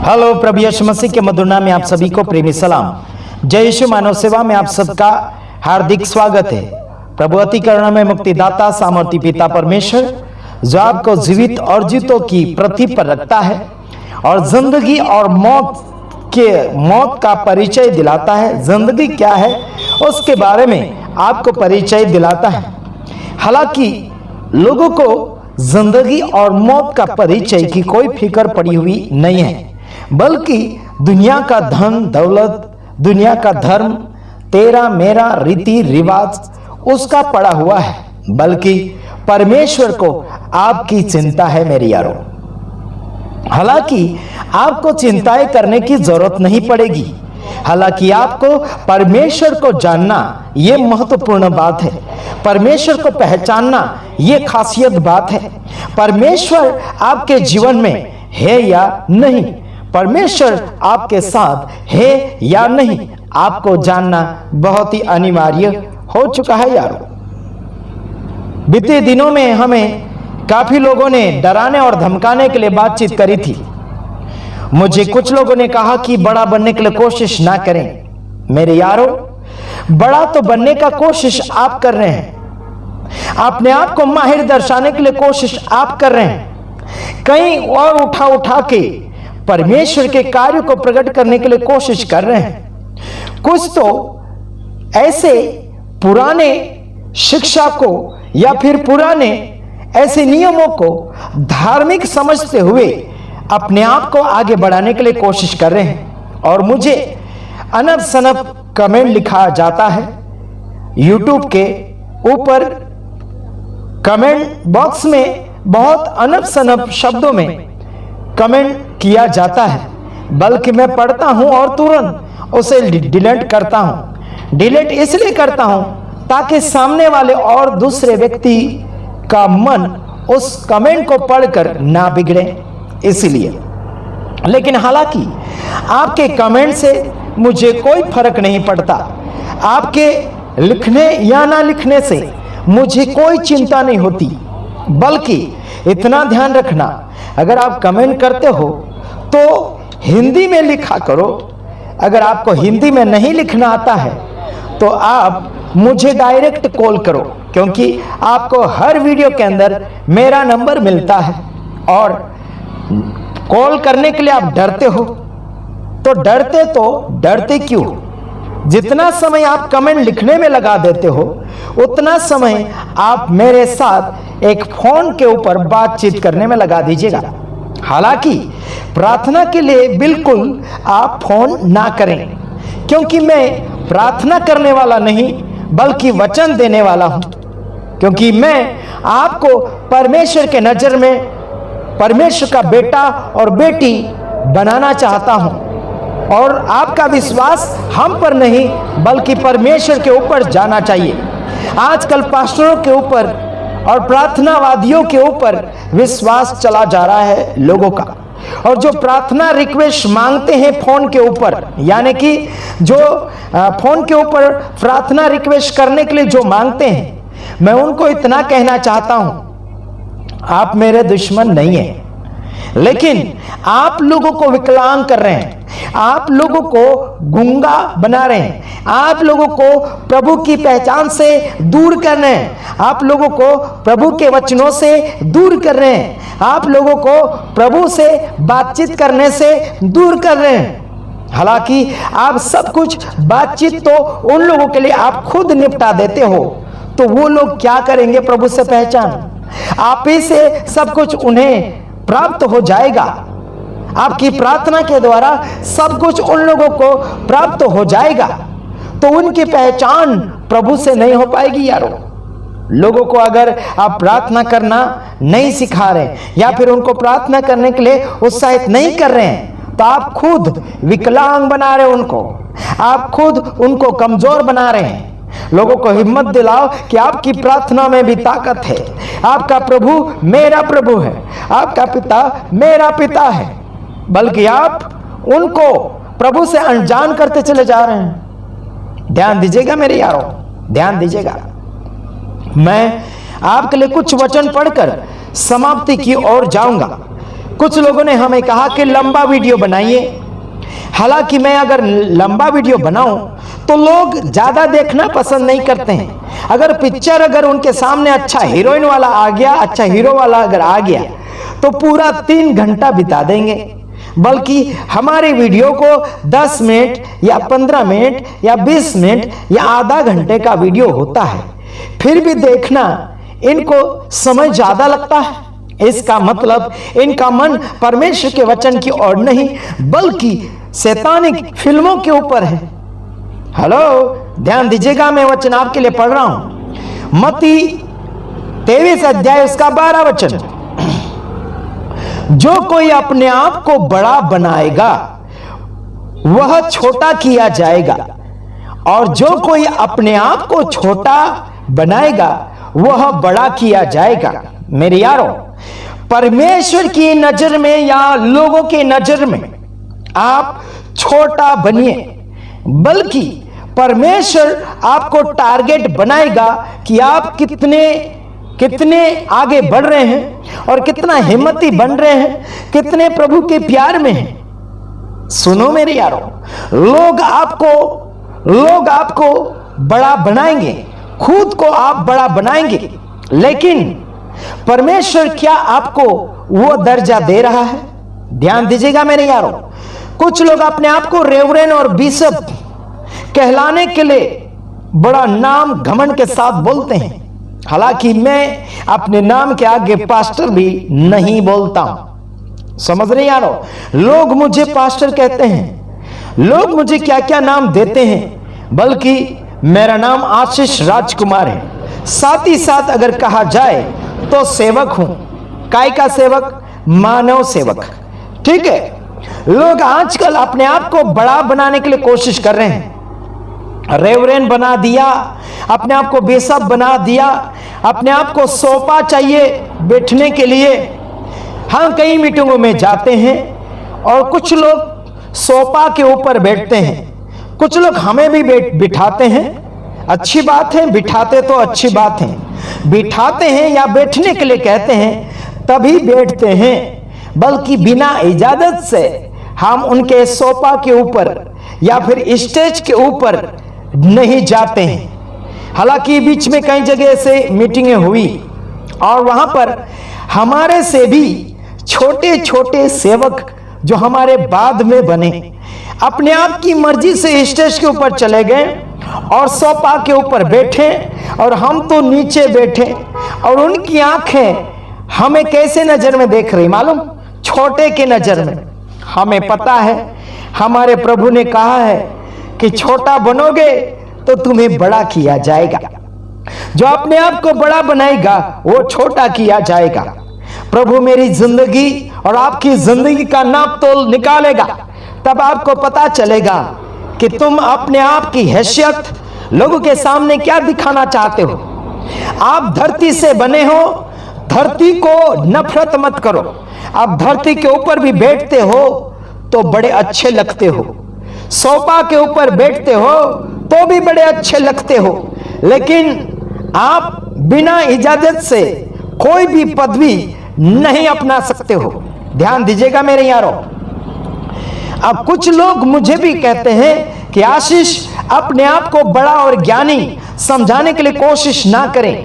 Hello, प्रभु यीशु मसीह के मधुर नाम में आप सभी को प्रेमी सलाम। जय यीशु मानव सेवा में आप सबका हार्दिक स्वागत है। प्रभु अति करुणा में मुक्तिदाता सामर्थी पिता परमेश्वर जो आपको जीवित और जीतों की पृथ्वी पर रखता है और जिंदगी और मौत का परिचय दिलाता है। जिंदगी क्या है उसके बारे में आपको परिचय दिलाता है। हालांकि लोगों को जिंदगी और मौत का परिचय की कोई फिक्र पड़ी हुई नहीं है, बल्कि दुनिया का धन दौलत, दुनिया का धर्म, तेरा मेरा रीति रिवाज उसका पड़ा हुआ है। बल्कि परमेश्वर को आपकी चिंता है मेरे यारों। हालांकि आपको चिंताएं करने की जरूरत नहीं पड़ेगी। हालांकि आपको परमेश्वर को जानना यह महत्वपूर्ण बात है। परमेश्वर को पहचानना यह खासियत बात है। परमेश्वर आपके जीवन में है या नहीं, परमेश्वर आपके साथ है या नहीं, आपको जानना बहुत ही अनिवार्य हो चुका है यारों। बीते दिनों में हमें काफी लोगों ने डराने और धमकाने के लिए बातचीत करी थी। मुझे कुछ लोगों ने कहा कि बड़ा बनने के लिए कोशिश ना करें। मेरे यारों, बड़ा तो बनने का कोशिश आप कर रहे हैं, अपने आप को माहिर दर्शाने के लिए कोशिश आप कर रहे हैं, कहीं और उठा के परमेश्वर के कार्य को प्रकट करने के लिए कोशिश कर रहे हैं। कुछ तो ऐसे पुराने शिक्षा को या फिर पुराने ऐसे नियमों को धार्मिक समझते हुए अपने आप को आगे बढ़ाने के लिए कोशिश कर रहे हैं। और मुझे अनब सनब कमेंट लिखा जाता है, यूट्यूब के ऊपर कमेंट बॉक्स में बहुत अनब सनब शब्दों में कमेंट किया जाता है, बल्कि मैं पढ़ता हूं और तुरंत उसे डिलीट करता हूं। डिलीट इसलिए करता हूं ताकि सामने वाले और दूसरे व्यक्ति का मन उस कमेंट को पढ़कर ना बिगड़े, इसलिए। लेकिन हालांकि आपके कमेंट से मुझे कोई फर्क नहीं पड़ता। आपके लिखने या ना लिखने से मुझे कोई चिंता नहीं होती। बल्कि इतना ध्यान रखना, अगर आप कमेंट करते हो तो हिंदी में लिखा करो। अगर आपको हिंदी में नहीं लिखना आता है तो आप मुझे डायरेक्ट कॉल करो, क्योंकि आपको हर वीडियो के अंदर मेरा नंबर मिलता है। और कॉल करने के लिए आप डरते हो, तो डरते क्यों? जितना समय आप कमेंट लिखने में लगा देते हो, उतना समय आप मेरे साथ एक फोन के ऊपर बातचीत करने में लगा दीजिएगा। हालांकि प्रार्थना के लिए बिल्कुल आप फोन ना करें, क्योंकि मैं प्रार्थना करने वाला नहीं बल्कि वचन देने वाला हूं। क्योंकि मैं आपको परमेश्वर के नजर में परमेश्वर का बेटा और बेटी बनाना चाहता हूं। और आपका विश्वास हम पर नहीं बल्कि परमेश्वर के ऊपर जाना चाहिए। आजकल पास्टरों के ऊपर और प्रार्थनावादियों के ऊपर विश्वास चला जा रहा है लोगों का। और जो प्रार्थना रिक्वेस्ट मांगते हैं फोन के ऊपर, यानी कि जो फोन के ऊपर प्रार्थना रिक्वेस्ट करने के लिए जो मांगते हैं, मैं उनको इतना कहना चाहता हूं, आप मेरे दुश्मन नहीं हैं, लेकिन आप लोगों को विकलांग कर रहे हैं, आप लोगों को गूंगा बना रहे हैं, आप लोगों को प्रभु की पहचान से दूर कर रहे हैं, आप लोगों को प्रभु के वचनों से दूर कर रहे हैं, आप लोगों को प्रभु से बातचीत करने से दूर कर रहे हैं। हालांकि आप सब कुछ बातचीत तो उन लोगों के लिए आप खुद निपटा देते हो, तो वो लोग क्या करेंगे प्रभु से पहचान? आप ही से सब कुछ उन्हें प्राप्त हो जाएगा। आपकी प्रार्थना के द्वारा सब कुछ उन लोगों को प्राप्त हो जाएगा, तो उनकी पहचान प्रभु से नहीं हो पाएगी यारों। लोगों को अगर आप प्रार्थना करना नहीं सिखा रहे या फिर उनको प्रार्थना करने के लिए उत्साहित नहीं कर रहे हैं, तो आप खुद विकलांग बना रहे हैं उनको, आप खुद उनको कमजोर बना रहे हैं। लोगों को हिम्मत दिलाओ कि आपकी प्रार्थना में भी ताकत है। आपका प्रभु मेरा प्रभु है, आपका पिता मेरा पिता है, बल्कि आप उनको प्रभु से अनजान करते चले जा रहे हैं। ध्यान दीजिएगा मेरे यारों, ध्यान दीजिएगा। मैं आपके लिए कुछ वचन पढ़कर समाप्ति की ओर जाऊंगा। कुछ लोगों ने हमें कहा कि लंबा वीडियो बनाइए। हालांकि मैं अगर लंबा वीडियो बनाऊं तो लोग ज्यादा देखना पसंद नहीं करते हैं। अगर पिक्चर अगर उनके सामने अच्छा हीरोइन वाला आ गया, अच्छा हीरो वाला अगर आ गया तो पूरा 3 घंटा बिता देंगे। बल्कि हमारे वीडियो को 10 मिनट या 15 मिनट या 20 मिनट या आधा घंटे का वीडियो होता है, फिर भी देखना इनको समय ज्यादा लगता है। इसका मतलब इनका मन परमेश्वर के वचन की ओर नहीं बल्कि शैतानिक फिल्मों के ऊपर है। हेलो, ध्यान दीजिएगा, मैं वचन आपके लिए पढ़ रहा हूं। मत्ती 23 अध्याय उसका 12 वचन। जो कोई अपने आप को बड़ा बनाएगा वह छोटा किया जाएगा, और जो कोई अपने आप को छोटा बनाएगा वह बड़ा किया जाएगा। मेरे यारों, परमेश्वर की नजर में या लोगों की नजर में आप छोटा बनिए, बल्कि परमेश्वर आपको टारगेट बनाएगा कि आप कितने आगे बढ़ रहे हैं और कितना हिम्मती बन रहे हैं, कितने प्रभु के प्यार में हैं। सुनो मेरे यारों, लोग आपको बड़ा बनाएंगे, खुद को आप बड़ा बनाएंगे, लेकिन परमेश्वर क्या आपको वो दर्जा दे रहा है? ध्यान दीजिएगा मेरे यारों, कुछ लोग अपने आप को रेवरेंड और बिशप कहलाने के लिए बड़ा नाम घमंड के साथ बोलते हैं। हालांकि मैं अपने नाम के आगे पास्टर भी नहीं बोलता हूं। समझ रहे यारों, लोग मुझे पास्टर कहते हैं, लोग मुझे क्या क्या नाम देते हैं, बल्कि मेरा नाम आशीष राजकुमार है। साथ ही साथ अगर कहा जाए तो सेवक हूं। काय का सेवक? मानव सेवक। ठीक है, लोग आजकल अपने आप को बड़ा बनाने के लिए कोशिश कर रहे हैं। रेवरेंड बना दिया, अपने आप को बिशप बना दिया, अपने आप को सोफा चाहिए बैठने के लिए। हाँ, कई मीटिंगों में जाते हैं और कुछ लोग सोफा के ऊपर बैठते हैं, कुछ लोग हमें भी बिठाते हैं। अच्छी बात है, बिठाते तो अच्छी बात है, बिठाते हैं या बैठने के लिए कहते हैं तभी बैठते हैं, बल्कि बिना इजाजत से हम उनके सोफा के ऊपर या फिर स्टेज के ऊपर नहीं जाते हैं। हालांकि बीच में कई जगह से मीटिंगें हुई और वहां पर हमारे से भी छोटे छोटे सेवक जो हमारे बाद में बने अपने आप की मर्जी से स्टेज के ऊपर चले गए और सोफा के ऊपर बैठे और हम तो नीचे बैठे, और उनकी आंखें हमें कैसे नजर में देख रही मालूम? छोटे के नजर में। हमें पता है हमारे प्रभु ने कहा है कि छोटा बनोगे तो तुम्हें बड़ा किया जाएगा। जो अपने आप को बड़ा बनाएगा वो छोटा किया जाएगा। प्रभु मेरी जिंदगी और आपकी जिंदगी का नाप तोल निकालेगा, तब आपको पता चलेगा कि तुम अपने आप की हैसियत लोगों के सामने क्या दिखाना चाहते हो। आप धरती से बने हो, धरती को नफरत मत करो। आप धरती के ऊपर भी बैठते हो तो बड़े अच्छे लगते हो, सोफा के ऊपर बैठते हो तो भी बड़े अच्छे लगते हो, लेकिन आप बिना इजाजत से कोई भी पदवी नहीं अपना सकते हो। ध्यान दीजिएगा मेरे यारों। अब कुछ लोग मुझे भी कहते हैं कि आशीष अपने आप को बड़ा और ज्ञानी समझाने के लिए कोशिश ना करें,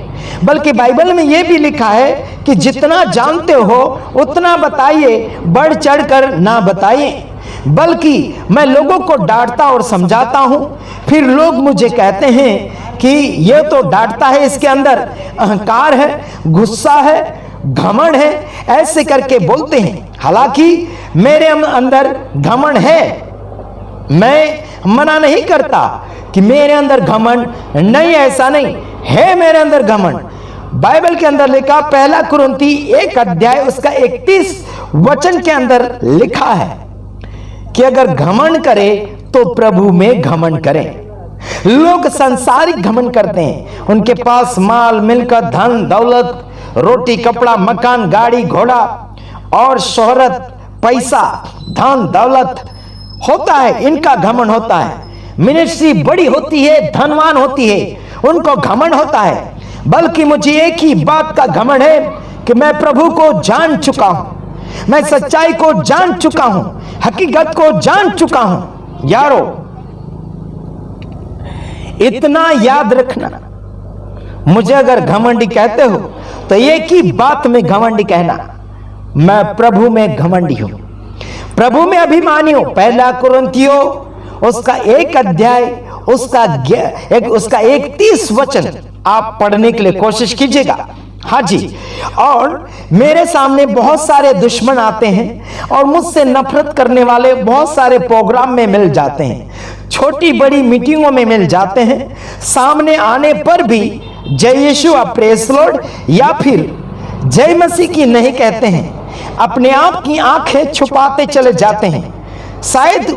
बल्कि बाइबल में यह भी लिखा है कि जितना जानते हो उतना बताइए, बढ़ चढ़कर ना बताइए। बल्कि मैं लोगों को डांटता और समझाता हूं, फिर लोग मुझे कहते हैं कि यह तो डांटता है, इसके अंदर अहंकार है, गुस्सा है, घमंड है, ऐसे करके बोलते हैं। हालांकि मेरे अंदर घमंड है, मैं मना नहीं करता कि मेरे अंदर घमंड नहीं, ऐसा नहीं है, मेरे अंदर घमंड। बाइबल के अंदर लिखा, 1 कुरिन्थी 1 अध्याय उसका 31 वचन के अंदर लिखा है कि अगर घमंड करे तो प्रभु में घमंड करें। लोग संसारिक घमंड करते हैं, उनके पास माल मिलकर धन दौलत रोटी कपड़ा मकान गाड़ी घोड़ा और शोहरत पैसा धन दौलत होता है, इनका घमंड होता है। मिनिस्ट्री बड़ी होती है, धनवान होती है, उनको घमंड होता है। बल्कि मुझे एक ही बात का घमंड है कि मैं प्रभु को जान चुका हूं, मैं सच्चाई को जान चुका हूं, हकीकत को जान चुका हूं। यारो, इतना याद रखना, मुझे अगर घमंडी कहते हो तो एक ही बात में घमंडी कहना, मैं प्रभु में घमंडी हूं, प्रभु में अभिमानी हूं। पहला कुरिन्थियों उसका 1 अध्याय उसका 31 वचन आप पढ़ने के लिए कोशिश कीजिएगा। हाँ जी, और मेरे सामने बहुत सारे दुश्मन आते हैं और मुझसे नफरत करने वाले बहुत सारे प्रोग्राम में मिल जाते हैं, छोटी बड़ी मीटिंगों में मिल जाते हैं। सामने आने पर भी जय यीशु प्रेज लॉर्ड या फिर जय मसीह की नहीं कहते हैं, अपने आप की आंखें छुपाते चले जाते हैं। शायद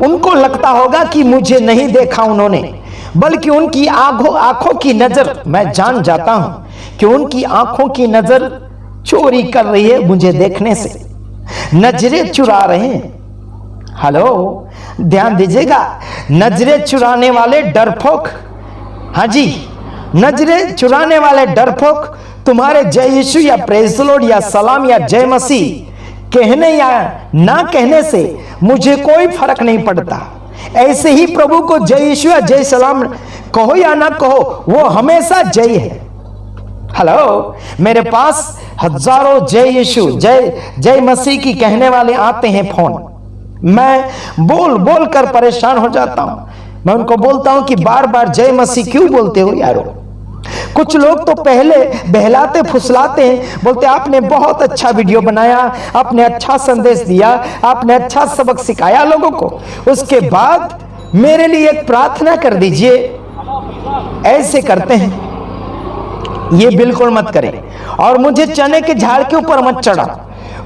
उनको लगता होगा कि मुझे नहीं देखा उन्होंने, बल्कि उनकी आंखों की नजर, मैं जान जाता हूं कि उनकी आंखों की नजर चोरी कर रही है मुझे देखने से, नजरें चुरा रहे हैं। हेलो, ध्यान दीजिएगा, नजरें चुराने वाले डरपोक, हाँ जी, नजरें चुराने वाले डरपोक तुम्हारे जय यीशु या प्रेज द लॉर्ड या सलाम या जय मसीह कहने या ना कहने से मुझे कोई फर्क नहीं पड़ता। ऐसे ही प्रभु को जय यीशु या जय सलाम कहो या ना कहो, वो हमेशा जय है। हेलो, मेरे पास हजारों जय यीशु जय मसीह की कहने वाले आते हैं फोन, मैं बोल बोल कर परेशान हो जाता हूं। मैं उनको बोलता हूं कि बार बार जय मसीह क्यों बोलते हो यारो। कुछ लोग तो पहले बहलाते फुसलाते हैं, बोलते आपने बहुत अच्छा वीडियो बनाया, आपने अच्छा संदेश दिया, आपने अच्छा सबक सिखाया लोगों को, उसके बाद मेरे लिए एक प्रार्थना कर दीजिए। ऐसे करते हैं, ये बिल्कुल मत करें। और मुझे चने के झाड़ के ऊपर मत चढ़ा,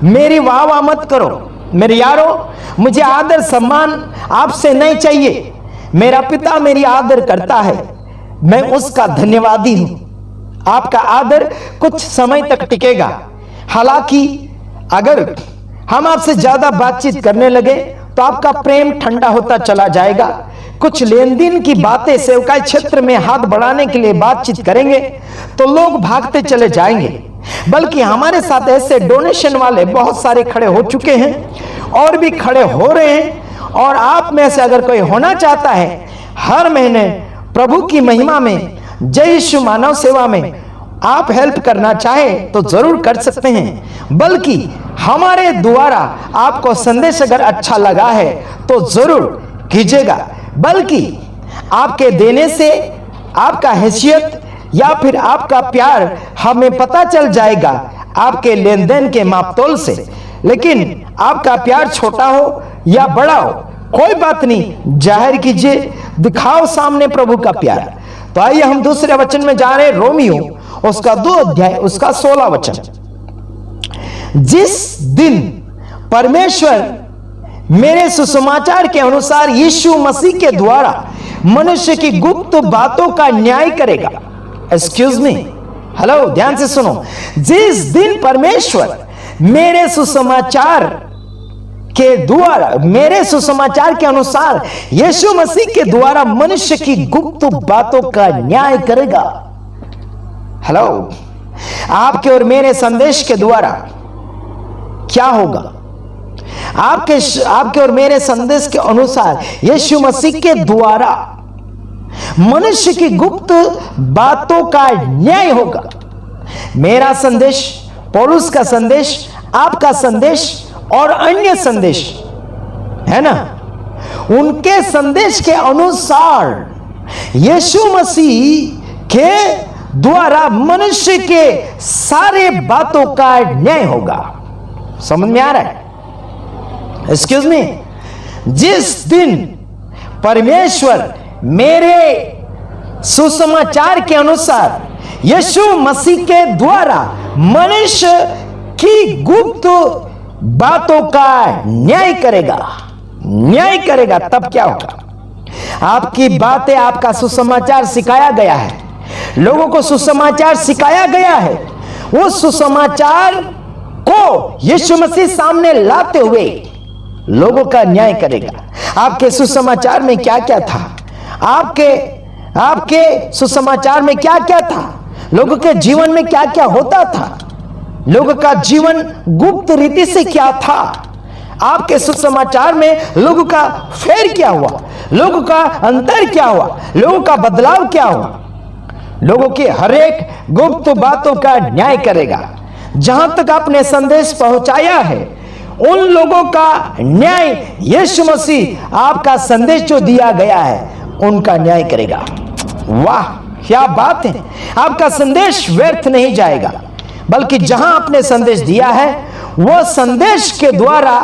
मेरी वाह वाह मत करो। मेरे यारो, मुझे आदर सम्मान आपसे नहीं चाहिए। मेरा पिता मेरी आदर करता है, मैं उसका धन्यवादी हूं। आपका आदर कुछ समय तक टिकेगा, हालांकि अगर हम आपसे ज्यादा बातचीत करने लगे तो आपका प्रेम ठंडा होता चला जाएगा। कुछ लेन देन की बातें सेवकाई क्षेत्र में हाथ बढ़ाने के लिए बातचीत करेंगे तो लोग भागते चले जाएंगे। बल्कि हमारे साथ ऐसे डोनेशन वाले बहुत सारे खड़े हो चुके हैं और भी खड़े हो रहे हैं। और आप में से अगर कोई होना चाहता है हर महीने प्रभु की महिमा में, जय यीशु मानव सेवा में आप हेल्प करना चाहे तो जरूर कर सकते हैं। बल्कि हमारे द्वारा आपको संदेश अगर अच्छा लगा है तो जरूर कीजिएगा। बल्कि आपके देने से आपका हैसियत या फिर आपका प्यार हमें पता चल जाएगा आपके लेन देन के मापतोल से। लेकिन आपका प्यार छोटा हो या बड़ा हो, कोई बात नहीं, जाहिर कीजिए, दिखाओ सामने प्रभु का प्यार। तो आइए हम दूसरे वचन में जा रहे हैं, रोमियो उसका 2 अध्याय उसका 16 वचन। जिस दिन परमेश्वर मेरे सुसमाचार के अनुसार यीशु मसीह के द्वारा मनुष्य की गुप्त बातों का न्याय करेगा। एक्सक्यूज मी, हेलो, ध्यान से सुनो। जिस दिन परमेश्वर मेरे सुसमाचार के द्वारा, मेरे सुसमाचार के अनुसार यीशु मसीह के द्वारा मनुष्य की गुप्त बातों का न्याय करेगा। हेलो, आपके और मेरे संदेश के द्वारा क्या होगा? आपके और मेरे संदेश के अनुसार यीशु मसीह के द्वारा मनुष्य की गुप्त बातों का न्याय होगा। मेरा संदेश, पौलुस का संदेश, आपका संदेश और अन्य संदेश है ना, उनके संदेश के अनुसार यीशु मसीह के द्वारा मनुष्य के सारे बातों का न्याय होगा। समझ में आ रहा है? एक्सक्यूज मी, जिस दिन परमेश्वर मेरे सुसमाचार के अनुसार यीशु मसीह के द्वारा मनुष्य की गुप्त बातों का न्याय करेगा, न्याय करेगा, तब क्या होगा? आपकी बातें, आपका सुसमाचार सिखाया गया है, लोगों को सुसमाचार सिखाया गया है। उस सुसमाचार को यीशु मसीह सामने लाते हुए लोगों का न्याय करेगा। आपके सुसमाचार में क्या क्या था? आपके सुसमाचार में क्या क्या था? लोगों के जीवन में क्या क्या होता था? लोगों का जीवन गुप्त रीति से क्या था, आपके सुसमाचार में लोगों का फेर क्या हुआ, लोगों का अंतर क्या हुआ, लोगों का बदलाव क्या हुआ। लोगों की हर एक गुप्त बातों का न्याय करेगा। जहां तक आपने संदेश पहुंचाया है उन लोगों का न्याय यीशु मसीह आपका संदेश जो दिया गया है उनका न्याय करेगा। वाह क्या बात है, आपका संदेश व्यर्थ नहीं जाएगा, बल्कि जहां आपने संदेश दिया है वह संदेश के द्वारा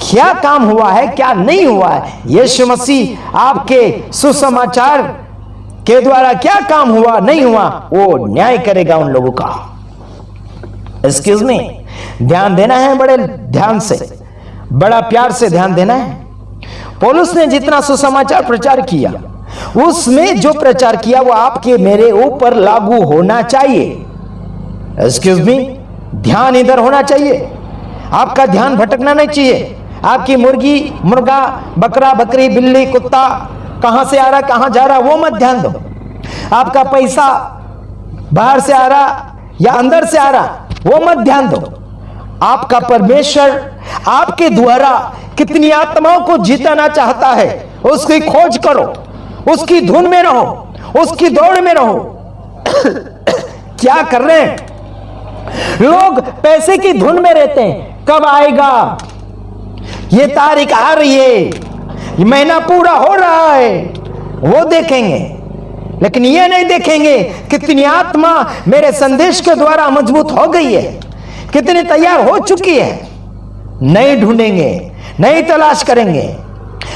क्या काम हुआ है क्या नहीं हुआ है, यीशु मसीह आपके सुसमाचार के द्वारा क्या काम हुआ नहीं हुआ, वो न्याय करेगा उन लोगों का। एक्सक्यूज मी, ध्यान देना है, बड़े ध्यान से, बड़ा प्यार से ध्यान देना है। पौलुस ने जितना सुसमाचार प्रचार किया उसमें जो प्रचार किया वो आपके मेरे ऊपर लागू होना चाहिए। एक्सक्यूज मी, ध्यान इधर होना चाहिए, आपका ध्यान भटकना नहीं चाहिए। आपकी मुर्गी मुर्गा बकरा बकरी बिल्ली कुत्ता कहां से आ रहा कहां जा रहा वो मत ध्यान दो। आपका पैसा बाहर से आ रहा या अंदर से आ रहा वो मत ध्यान दो। आपका परमेश्वर आपके द्वारा कितनी आत्माओं को जीतना चाहता है उसकी खोज करो, उसकी धुन में रहो, उसकी दौड़ में रहो। क्या कर रहे हैं लोग? पैसे की धुन में रहते हैं, कब आएगा, ये तारीख आ रही है, ये महीना पूरा हो रहा है, वो देखेंगे, लेकिन ये नहीं देखेंगे कितनी आत्मा मेरे संदेश के द्वारा मजबूत हो गई है, कितनी तैयार हो चुकी है। नहीं ढूंढेंगे, नहीं तलाश करेंगे।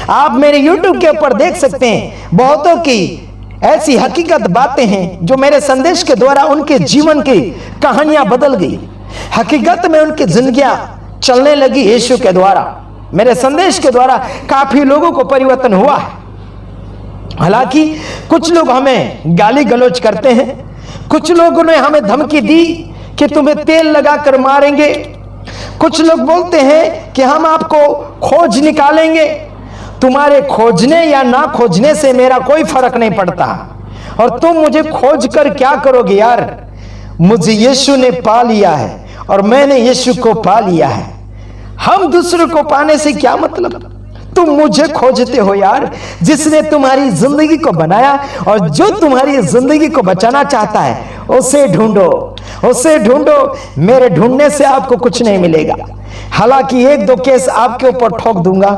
आप मेरे YouTube के ऊपर देख सकते हैं बहुतों की ऐसी हकीकत बातें हैं जो मेरे संदेश के द्वारा उनके जीवन की कहानियां बदल गई। हकीकत में उनकी जिंदगियां चलने लगी यीशु के द्वारा, मेरे संदेश के द्वारा काफी लोगों को परिवर्तन हुआ है। हालांकि कुछ लोग हमें गाली गलौज करते हैं, कुछ लोगों ने हमें धमकी दी कि तुम्हें तेल लगाकर मारेंगे, कुछ लोग बोलते हैं कि हम आपको खोज निकालेंगे। तुम्हारे खोजने या ना खोजने से मेरा कोई फर्क नहीं पड़ता, और तुम मुझे खोज कर क्या करोगे यार, मुझे यीशु ने पा लिया है और मैंने यीशु को पा लिया है। हम दूसरों को पाने से क्या मतलब, तुम मुझे खोजते हो यार, जिसने तुम्हारी जिंदगी को बनाया और जो तुम्हारी जिंदगी को बचाना चाहता है उसे ढूंढो, उसे ढूंढो। मेरे ढूंढने से आपको कुछ नहीं मिलेगा। हालांकि एक दो केस आपके ऊपर ठोक दूंगा।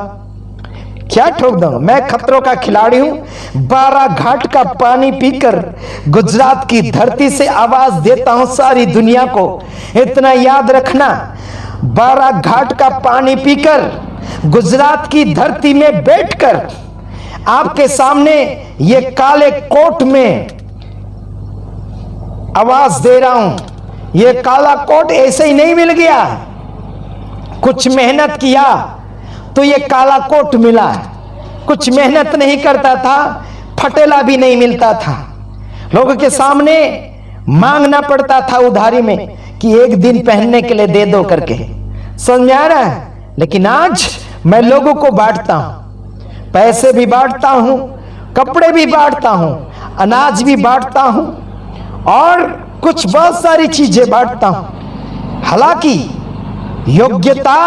क्या ठोक दूंगा? मैं खतरों का खिलाड़ी हूं। 12 घाट का पानी पीकर गुजरात की धरती से आवाज देता हूं सारी दुनिया को। इतना याद रखना, 12 घाट का पानी पीकर गुजरात की धरती में बैठकर आपके सामने ये काले कोट में आवाज दे रहा हूं। ये काला कोट ऐसे ही नहीं मिल गया, कुछ मेहनत किया तो ये काला कोट मिला। कुछ मेहनत नहीं करता था, फटेला भी नहीं मिलता था, लोगों के सामने मांगना पड़ता था उधारी में कि एक दिन पहनने के लिए दे दो करके। समझ में आ रहा है? लेकिन आज मैं लोगों को बांटता हूं, पैसे भी बांटता हूं, कपड़े भी बांटता हूं, अनाज भी बांटता हूं और कुछ बहुत सारी चीजें बांटता हूं। हालांकि योग्यता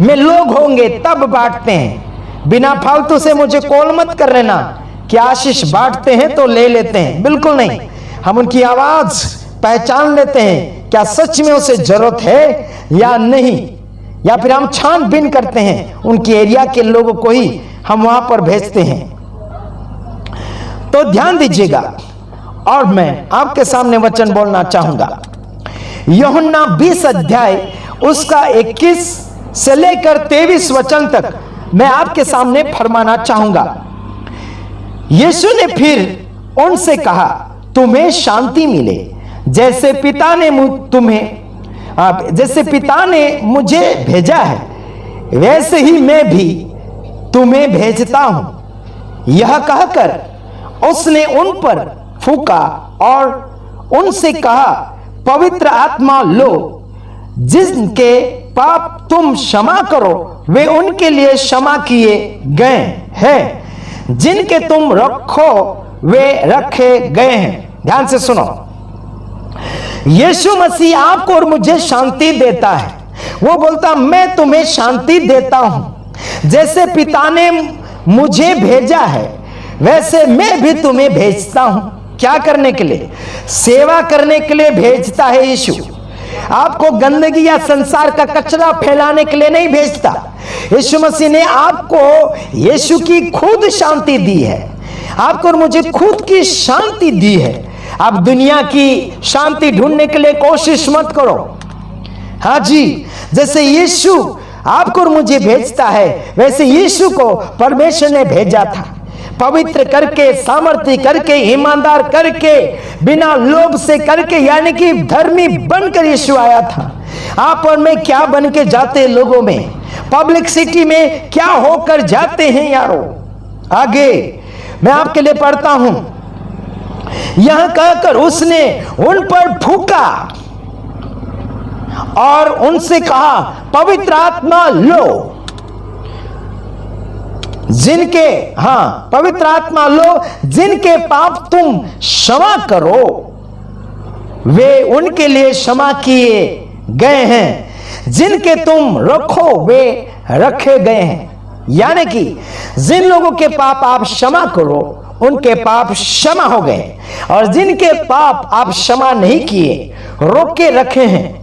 में लोग होंगे तब बांटते हैं। बिना फालतू से मुझे कॉल मत कर लेना कि आशीष बांटते हैं तो ले लेते हैं, बिल्कुल नहीं। हम उनकी आवाज पहचान लेते हैं, क्या सच में उसे जरूरत है या नहीं, या फिर हम छानबीन करते हैं, उनके एरिया के लोगों को ही हम वहां पर भेजते हैं। तो ध्यान दीजिएगा, और मैं आपके सामने वचन बोलना चाहूंगा। यूहन्ना 20 अध्याय उसका 21 से लेकर 23 वचन तक मैं आपके सामने फरमाना चाहूंगा। यीशु ने फिर उनसे कहा, तुम्हें शांति मिले। जैसे पिता ने मुझे भेजा है वैसे ही मैं भी तुम्हें भेजता हूं। यह कहकर उसने उन पर फूंका और उनसे कहा, पवित्र आत्मा लो। जिनके पाप तुम क्षमा करो वे उनके लिए क्षमा किए गए हैं, जिनके तुम रखो वे रखे गए हैं। ध्यान से सुनो, यीशु मसीह आपको और मुझे शांति देता है। वो बोलता मैं तुम्हें शांति देता हूं, जैसे पिता ने मुझे भेजा है वैसे मैं भी तुम्हें भेजता हूं। क्या करने के लिए? सेवा करने के लिए भेजता है यीशु। आपको गंदगी या संसार का कचरा फैलाने के लिए नहीं भेजता। यीशु मसीह ने आपको यीशु की खुद शांति दी है, आपको और मुझे खुद की शांति दी है। आप दुनिया की शांति ढूंढने के लिए कोशिश मत करो। हाँ जी, जैसे यीशु आपको और मुझे भेजता है वैसे यीशु को परमेश्वर ने भेजा था, पवित्र करके, सामर्थ्य करके, ईमानदार करके, बिना लोभ से करके, यानी कि धर्मी बनकर यीशु आया था। आप और मैं क्या बन के जाते लोगों में, पब्लिक सिटी में क्या होकर जाते हैं यारो। आगे मैं आपके लिए पढ़ता हूं, यहां कहकर उसने उन पर फूंका और उनसे कहा पवित्र आत्मा लो, जिनके पवित्र आत्मा लो, जिनके पाप तुम क्षमा करो वे उनके लिए क्षमा किए गए हैं, जिनके तुम रखो वे रखे गए हैं। यानी कि जिन लोगों के पाप आप क्षमा करो उनके पाप क्षमा हो गए, और जिनके पाप आप क्षमा नहीं किए, रोक के रखे हैं,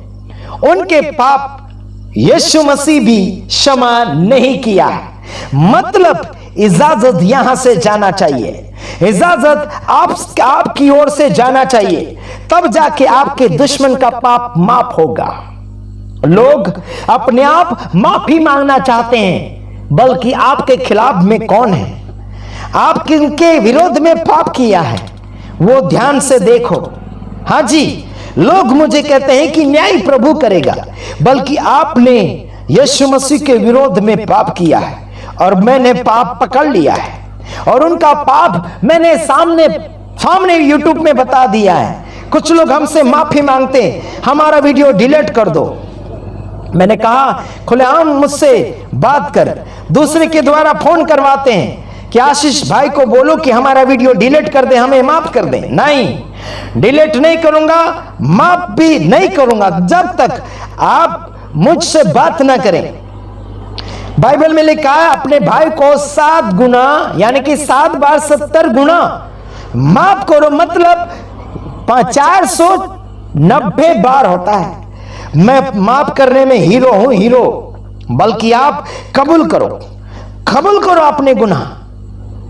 उनके पाप यीशु मसीह भी क्षमा नहीं किया है। मतलब इजाजत यहां से जाना चाहिए, इजाजत आपकी ओर से जाना चाहिए, तब जाके आपके दुश्मन का पाप माफ होगा। लोग अपने आप माफी मांगना चाहते हैं, बल्कि आपके खिलाफ में कौन है, आप किनके विरोध में पाप किया है वो ध्यान से देखो। हाँ जी, लोग मुझे कहते हैं कि न्याय प्रभु करेगा, बल्कि आपने यीशु मसीह के विरोध में पाप किया है और मैंने पाप पकड़ लिया है, और उनका पाप मैंने सामने यूट्यूब में बता दिया है। कुछ लोग हमसे माफी मांगते हैं, हमारा वीडियो डिलीट कर दो। मैंने कहा खुलेआम मुझसे बात कर, दूसरे के द्वारा फोन करवाते हैं कि आशीष भाई को बोलो कि हमारा वीडियो डिलीट कर दे, हमें माफ कर दे। नहीं, डिलीट नहीं करूंगा, माफ भी नहीं करूंगा जब तक आप मुझसे बात ना करें। बाइबल में लिखा है अपने भाई को 7 गुना यानी कि 7 बार 70 गुना माफ करो, मतलब 490 बार होता है। मैं माफ करने में हीरो हूं, हीरो। बल्कि आप कबूल करो अपने गुनाह,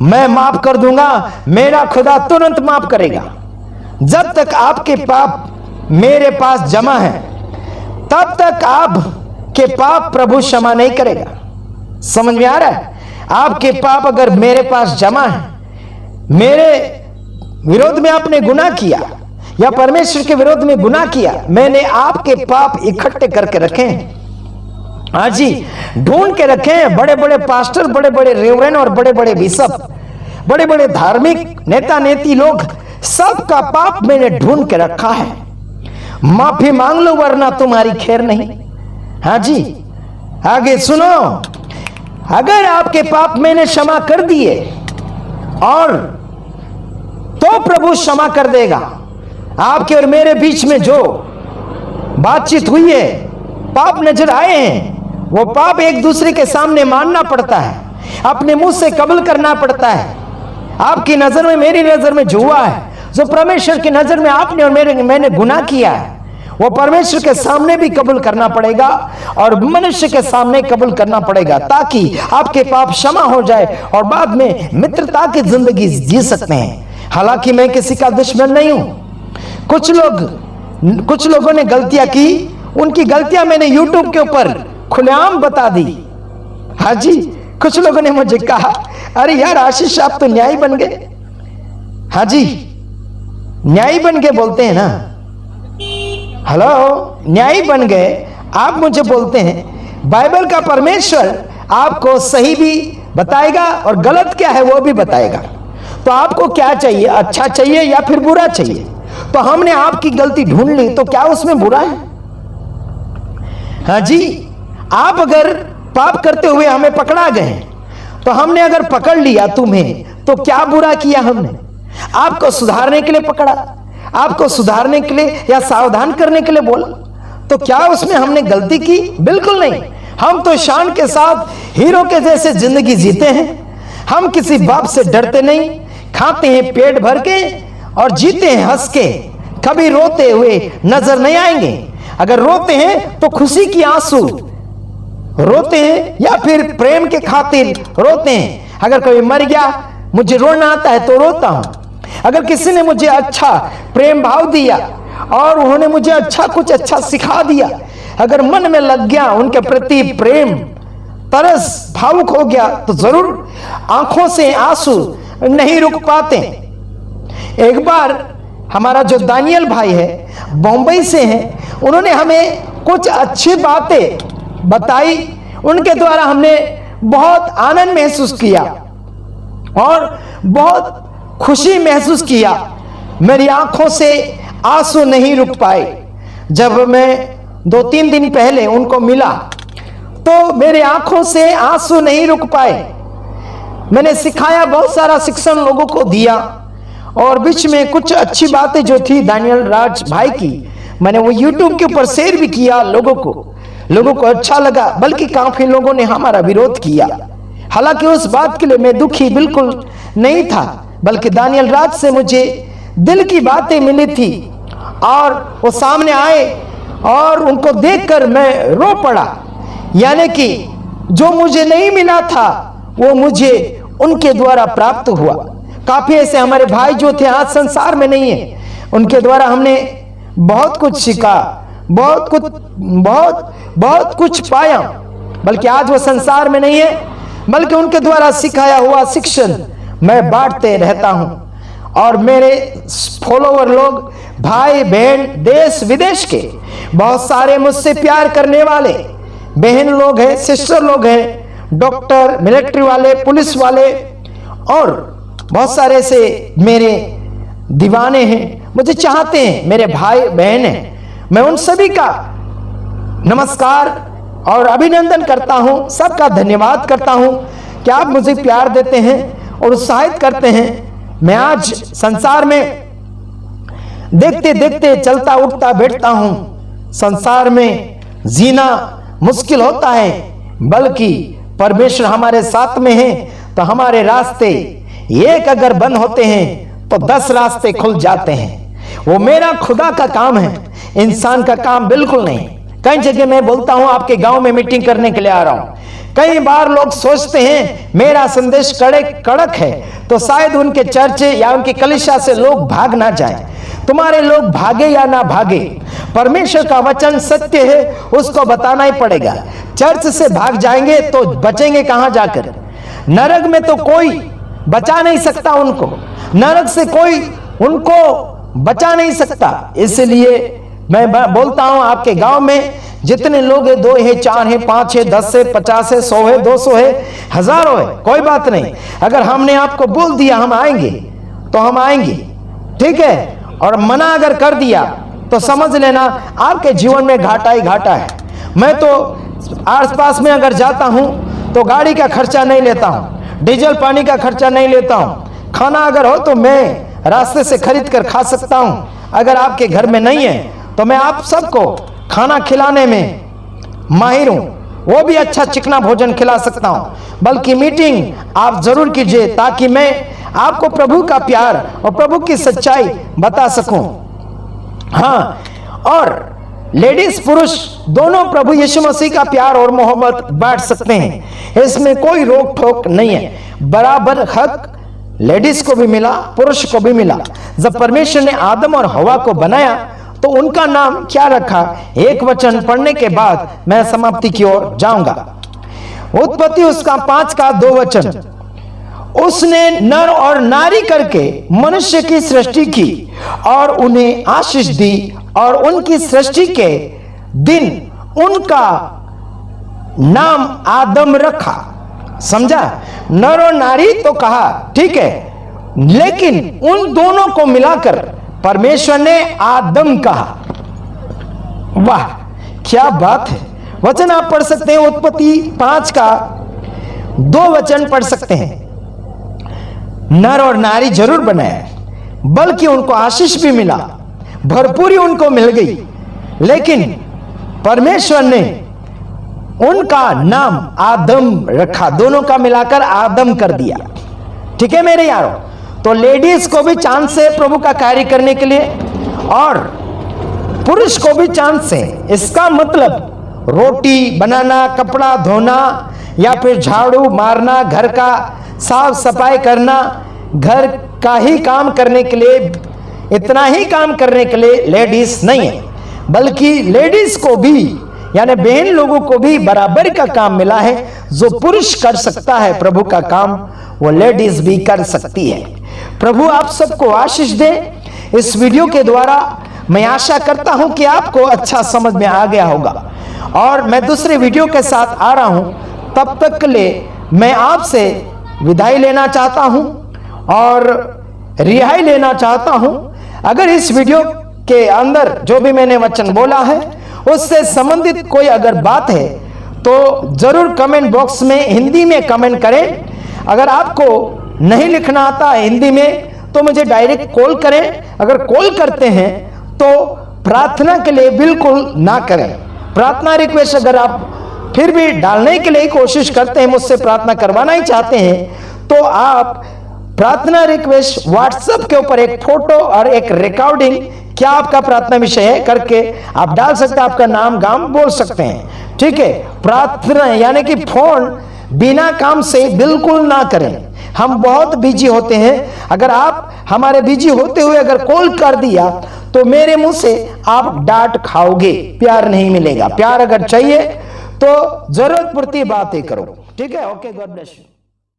मैं माफ कर दूंगा, मेरा खुदा तुरंत माफ करेगा। जब तक आपके पाप मेरे पास जमा है तब तक आपके पाप प्रभु क्षमा नहीं करेगा। समझ में आ रहा है? आपके पाप अगर मेरे पास जमा है, मेरे विरोध में आपने गुनाह किया या परमेश्वर के विरोध में गुनाह किया, मैंने आपके पाप इकट्ठे करके रखे हैं। हाँ जी, ढूंढ के रखे हैं। बड़े बड़े पास्टर, बड़े बड़े रेवरेंड और बड़े बड़े बिशप, बड़े बड़े धार्मिक नेता नेती लोग, सबका पाप मैंने ढूंढ के रखा है। माफी मांग लो वरना तुम्हारी खैर नहीं। हाँ जी, आगे सुनो, अगर आपके पाप मैंने क्षमा कर दिए और तो प्रभु क्षमा कर देगा। आपके और मेरे बीच में जो बातचीत हुई है, पाप नजर आए हैं, वो पाप एक दूसरे के सामने मानना पड़ता है, अपने मुंह से कबूल करना पड़ता है। आपकी नजर में, मेरी नजर में जो हुआ है, जो परमेश्वर की नजर में आपने और मैंने गुनाह किया है, वो परमेश्वर के सामने भी कबूल करना पड़ेगा और मनुष्य के सामने कबूल करना पड़ेगा, ताकि आपके पाप क्षमा हो जाए और बाद में मित्रता की जिंदगी जी सकते हैं। हालांकि मैं किसी का दुश्मन नहीं हूं। कुछ लोगों ने गलतियां की, उनकी गलतियां मैंने यूट्यूब के ऊपर खुलेआम बता दी। हाँ जी, कुछ लोगों ने मुझे कहा अरे यार आशीष आप तो न्यायी बन गए। हाँ जी, न्यायी बन गए बोलते हैं ना, हेलो, न्यायी बन गए आप मुझे बोलते हैं। बाइबल का परमेश्वर आपको सही भी बताएगा और गलत क्या है वो भी बताएगा। तो आपको क्या चाहिए, अच्छा चाहिए या फिर बुरा चाहिए? तो हमने आपकी गलती ढूंढ ली, तो क्या उसमें बुरा है? हाँ जी, आप अगर पाप करते हुए हमें पकड़ा गए, तो हमने अगर पकड़ लिया तुम्हें, तो क्या बुरा किया हमने? आपको सुधारने के लिए पकड़ा, आपको सुधारने के लिए या सावधान करने के लिए बोला, तो क्या उसमें हमने गलती की? बिल्कुल नहीं। हम तो शान के साथ हीरो के जैसे जिंदगी जीते हैं। हम किसी बाप से डरते नहीं, खाते हैं पेट भर के और जीते हैं हंस के। कभी रोते हुए नजर नहीं आएंगे। अगर रोते हैं तो खुशी की आंसू रोते हैं या फिर प्रेम के खातिर रोते हैं। अगर कोई मर गया, मुझे रोना आता है तो रोता हूं। अगर किसी ने मुझे अच्छा प्रेम भाव दिया और उन्होंने मुझे कुछ अच्छा सिखा दिया, अगर मन में लग गया उनके प्रति प्रेम, तरस, भावुक हो गया, तो जरूर आंखों से आंसू नहीं रुक पाते। एक बार हमारा जो दानियल भाई है, बॉम्बई से हैं, उन्होंने हमें कुछ अच्छी बातें बताई। उनके द्वारा हमने बहुत आनंद महसूस किया और बहुत खुशी महसूस किया। मेरी आंखों से आंसू नहीं रुक पाए। जब मैं 2-3 दिन पहले उनको मिला तो मेरी आंखों से आंसू नहीं रुक पाए। मैंने सिखाया, बहुत सारा शिक्षण लोगों को दिया और बीच में कुछ अच्छी बातें जो थी दानियल राज भाई की, मैंने वो YouTube के ऊपर शेयर भी किया। लोगों को अच्छा लगा, बल्कि काफी लोगों ने हमारा विरोध किया। हालांकि उस बात के लिए मैं दुखी बिल्कुल नहीं था, बल्कि दानियल राज से मुझे दिल की बातें मिली थी और वो सामने आए और उनको देखकर मैं रो पड़ा। यानी कि जो मुझे नहीं मिला था वो मुझे उनके द्वारा प्राप्त हुआ। काफी ऐसे हमारे भाई जो थे आज संसार में नहीं है, उनके द्वारा हमने बहुत कुछ सीखा, बहुत कुछ पाया। बल्कि आज वो संसार में नहीं है, बल्कि उनके द्वारा सिखाया हुआ शिक्षण मैं बांटते रहता हूं। और मेरे फॉलोवर लोग, भाई बहन, देश विदेश के बहुत सारे मुझसे प्यार करने वाले बहन लोग हैं, सिस्टर लोग हैं, डॉक्टर, मिलिट्री वाले, पुलिस वाले और बहुत सारे से मेरे दीवाने हैं, मुझे चाहते हैं, मेरे भाई बहन हैं। मैं उन सभी का नमस्कार और अभिनंदन करता हूं, सबका धन्यवाद करता हूं कि आप मुझे प्यार देते हैं और उत्साहित करते हैं। मैं आज संसार में देखते देखते चलता उठता बैठता हूं। संसार में जीना मुश्किल होता है, बल्कि परमेश्वर हमारे साथ में है तो हमारे रास्ते एक अगर बंद होते हैं तो 10 रास्ते खुल जाते हैं। वो मेरा खुदा का काम है, इंसान का काम बिल्कुल नहीं। कई जगह मैं बोलता हूं आपके गांव में मीटिंग करने के लिए आ रहा हूं। कई बार लोग सोचते हैं मेरा संदेश कड़क है तो शायद उनके चर्च या उनकी कलीसिया से लोग भाग ना जाएं। तुम्हारे लोग भागे या ना भागे, परमेश्वर का वचन सत्य है, उसको बताना ही पड़ेगा। चर्च से भाग जाएंगे तो बचेंगे कहां जाकर? नरक में तो कोई बचा नहीं सकता उनको, नरक से कोई उनको बचा नहीं सकता। इसलिए मैं बोलता हूं आपके गांव में जितने लोग हैं, 2 है, 4 है, 5 है, 10 है, 50 है, 100 है, 200 है, हजारों है, कोई बात नहीं। अगर हमने आपको बोल दिया हम आएंगे तो हम आएंगे, ठीक है। और मना अगर कर दिया तो समझ लेना आपके जीवन में घाटा ही घाटा है। मैं तो आस पास में अगर जाता हूं तो गाड़ी का खर्चा नहीं लेता हूं, डीजल पानी का खर्चा नहीं लेता हूं। खाना अगर हो तो मैं रास्ते से खरीद कर खा सकता हूं। अगर आपके घर में नहीं है तो मैं आप सबको खाना खिलाने में माहिर हूं, वो भी अच्छा चिकना भोजन खिला सकता हूं। बल्कि मीटिंग आप जरूर कीजिए ताकि मैं आपको प्रभु का प्यार और प्रभु की सच्चाई बता सकूं। हाँ, और लेडीज पुरुष दोनों प्रभु यीशु मसीह का प्यार और मोहब्बत बांट सकते हैं, इसमें कोई रोक टोक नहीं है। बराबर हक लेडीज को भी मिला, पुरुष को भी मिला। जब परमेश्वर ने आदम और हवा को बनाया तो उनका नाम क्या रखा? एक वचन पढ़ने के बाद मैं समाप्ति की ओर जाऊंगा। उत्पत्ति उसका 5 का 2 वचन। उसने नर और नारी करके मनुष्य की सृष्टि की और उन्हें आशीष दी और उनकी सृष्टि के दिन उनका नाम आदम रखा। समझा? नर और नारी तो कहा, ठीक है, लेकिन उन दोनों को मिलाकर परमेश्वर ने आदम कहा। वाह, क्या बात है। वचन आप पढ़ सकते हैं, उत्पत्ति 5 का 2 वचन पढ़ सकते हैं। नर और नारी जरूर बनाया, बल्कि उनको आशीष भी मिला भरपूरी उनको मिल गई, लेकिन परमेश्वर ने उनका नाम आदम रखा, दोनों का मिलाकर आदम कर दिया। ठीक है मेरे यारों, तो लेडीज को भी चांस है प्रभु का कार्य करने के लिए और पुरुष को भी चांस है। इसका मतलब रोटी बनाना, कपड़ा धोना या फिर झाड़ू मारना, घर का साफ सफाई करना, घर का ही काम करने के लिए, इतना ही काम करने के लिए लेडीज नहीं है, बल्कि लेडीज को भी यानी बहन लोगों को भी बराबर का काम मिला है। जो पुरुष कर सकता है प्रभु का काम, वो लेडीज भी कर सकती है। प्रभु आप सबको आशीष दे। इस वीडियो के द्वारा मैं आशा करता हूं कि आपको अच्छा समझ में आ गया होगा और मैं दूसरे वीडियो के साथ आ रहा हूं। तब तक के लिए मैं आपसे विदाई लेना चाहता हूं और रिहाई लेना चाहता हूं। अगर इस वीडियो के अंदर जो भी मैंने वचन बोला है उससे संबंधित कोई अगर बात है तो जरूर कमेंट बॉक्स में हिंदी में कमेंट करें। अगर आपको नहीं लिखना आता है हिंदी में तो मुझे डायरेक्ट कॉल करें। अगर कॉल करते हैं तो प्रार्थना के लिए बिल्कुल ना करें। प्रार्थना रिक्वेस्ट अगर आप फिर भी डालने के लिए कोशिश करते हैं, मुझसे प्रार्थना करवाना ही चाहते हैं, तो आप प्रार्थना रिक्वेस्ट व्हाट्सएप के ऊपर एक फोटो और एक रिकॉर्डिंग, क्या आपका प्रार्थना विषय है करके आप डाल सकते हैं, आपका नाम गांव बोल सकते हैं। ठीक है, प्रार्थना यानी कि फोन बिना काम से बिल्कुल ना करें। हम बहुत बिजी होते हैं। अगर आप हमारे बिजी होते हुए अगर कॉल कर दिया तो मेरे मुंह से आप डांट खाओगे, प्यार नहीं मिलेगा। प्यार अगर चाहिए तो जरूरत पड़ती बातें करो। ठीक है, ओके, गॉड ब्लेस यू।